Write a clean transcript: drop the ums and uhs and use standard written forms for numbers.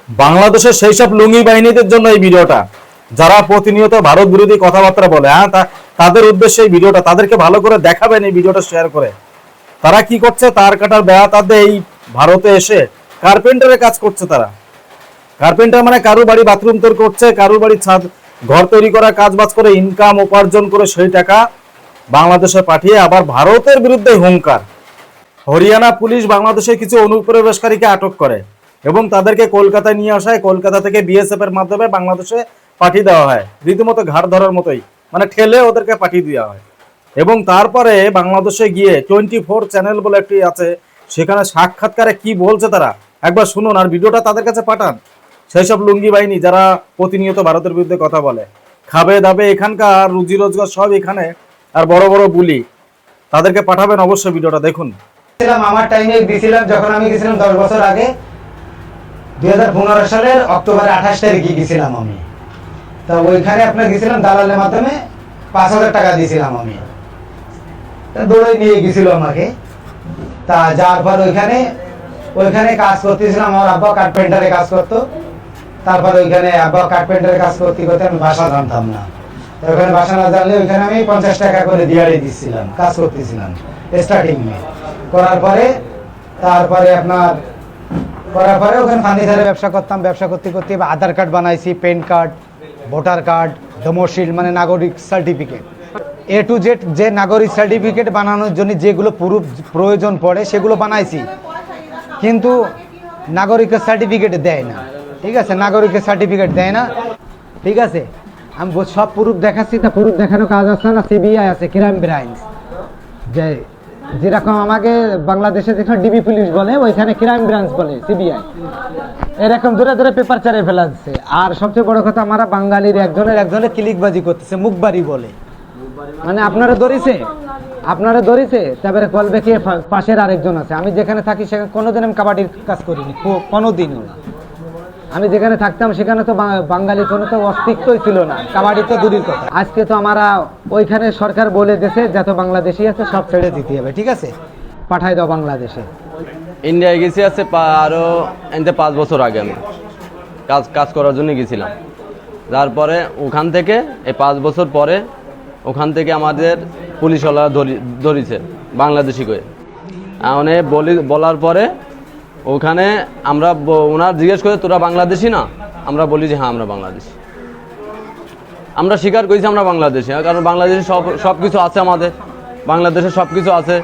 বাংলাদেশের সেই সব লুঙ্গি বাহিনীদের জন্য এই ভিডিওটা, যারা প্রতিনিয়ত ভারত বিরোধী কথাবার্তা বলে, হ্যাঁ তাদের উদ্দেশ্যে এই ভিডিওটা, তাদেরকে ভালো করে দেখাবেন এই ভিডিওটা শেয়ার করে। তারা কি করছে, তার কাটার বেড়া তাদের এই ভারতে এসে কার্পেন্টারের কাজ করছে। তারা কার্পেন্টার মানে কারুর বাড়ি বাথরুম তৈরি করছে, কারুর বাড়ি ছাদ ঘর তৈরি করা কাজ বাজ করে ইনকাম উপার্জন করে সেই টাকা বাংলাদেশে পাঠিয়ে আবার ভারতের বিরুদ্ধে হুঙ্কার। হরিয়ানা পুলিশ বাংলাদেশের কিছু অনুপ্রবেশকারীকে আটক করে এবং তাদেরকে কলকাতায় নিয়ে আসা হয়। কলকাতা থেকে বিএসএফ এর মাধ্যমে বাংলাদেশে পাঠিয়ে দেওয়া হয়, রীতিমতো ঘাড় ধরার মতোই, মানে ঠেলে ওদেরকে পাঠিয়ে দেওয়া হয়। এবং তারপরে বাংলাদেশে গিয়ে 24 চ্যানেল বলে একটি আছে, সেখানে সাক্ষাৎকারে কি বলছে তারা একবার শুনুন, আর ভিডিওটা তাদের কাছে পাঠান। সেই সব লুঙ্গি বাহিনী যারা প্রতিনিয়ত ভারতের বিরুদ্ধে কথা বলে, খাবে দাবে এখানকার রুজি রোজগার সব এখানে, আর বড় বড় বুলি, তাদেরকে পাঠাবেন অবশ্যই। ভিডিওটা দেখুন। আমার টাইমে দিয়েছিলাম যখন আমি গেছিলাম 10 বছর আগে, 2015 সালের অক্টোবর 28 তারিখে গেছিলাম আমি। তা ওইখানে আপনার গেছিলাম দালালের মাধ্যমে 5000 টাকা দিয়েছিলাম আমি। তা দৌড়ে নিয়ে গেছিল আমাকে। তা যাওয়ার পর ওইখানে কাজ করতেছিলাম। আমার আব্বা কার্পেন্টারে কাজ করতো। তারপর ওইখানে আব্বা কার্পেন্টারে কাজ করতে করতে আমি ভাষা জানতাম না। ওখানে ভাষা না জানলে ওইখানে আমি 50 টাকা করে দিয়াড়ি দিচ্ছিলাম, কাজ করতেছিলাম স্টার্টিং করার পরে। তারপরে ওখানে ফার্নিচারে ব্যবসা করতাম। ব্যবসা করতে করতে আধার কার্ড বানাইছি, প্যান কার্ড, ভোটার কার্ড, ডোমোশিল মানে নাগরিক সার্টিফিকেট, A to Z যে নাগরিক সার্টিফিকেট বানানোর জন্য যেগুলো প্রয়োজন পড়ে সেগুলো বানাইছি। কিন্তু নাগরিকের সার্টিফিকেট দেয় না, ঠিক আছে, নাগরিকের সার্টিফিকেট দেয় না, ঠিক আছে। আমি সব প্রুফ দেখাচ্ছি, তা প্রুফ দেখানোর কাজ আছে না, সিবিআই আছে, ক্রাইম ব্রাঞ্চ, যে যেরকম আমাকে বাংলাদেশে যেখানে ডিবি পুলিশ বলে ওইখানে ক্রাইম ব্রাঞ্চ বলে সিবিআই, এরকম ধরে ধরে পেপার চারে ফেলাচ্ছে। আর সবচেয়ে বড় কথা, আমরা বাঙালির একজনের ক্লিকবাজি করতেছে, মুখবাড়ি বলে, মানে আপনারা ধরেছে তারপরে বলবে কি পাশের আরেকজন আছে। আমি যেখানে থাকি সেখানে কোনোদিন আমি কাবাডির কাজ করিনি, কোনোদিনও না। আমি যেখানে থাকতাম সেখানে তো বাঙালি কোনো তো অস্তিত্বই ছিল না, কাবাডি তো দূরের কথা। আজকে তো আমরা ওইখানে সরকার বলে দিয়েছে যত বাংলাদেশি আছে সব ছেড়ে দিতে হবে, ঠিক আছে, পাঠাই দাও বাংলাদেশে। ইন্ডিয়ায় গেছি আছে আরও 5 বছর আগে আমি কাজ করার জন্য গেছিলাম। তারপরে ওখান থেকে এই 5 বছর পরে ওখান থেকে আমাদের পুলিশওয়ালা ধরেছে বাংলাদেশি করে। বলার পরে ওখানে আমরা ওনার জিজ্ঞেস করে তোরা বাংলাদেশি না? আমরা বলি যে হ্যাঁ আমরা বাংলাদেশি। আমরা স্বীকার করেছি আমরা বাংলাদেশি, কারণ বাংলাদেশে সব কিছু আছে, আমাদের বাংলাদেশে সব কিছু আছে।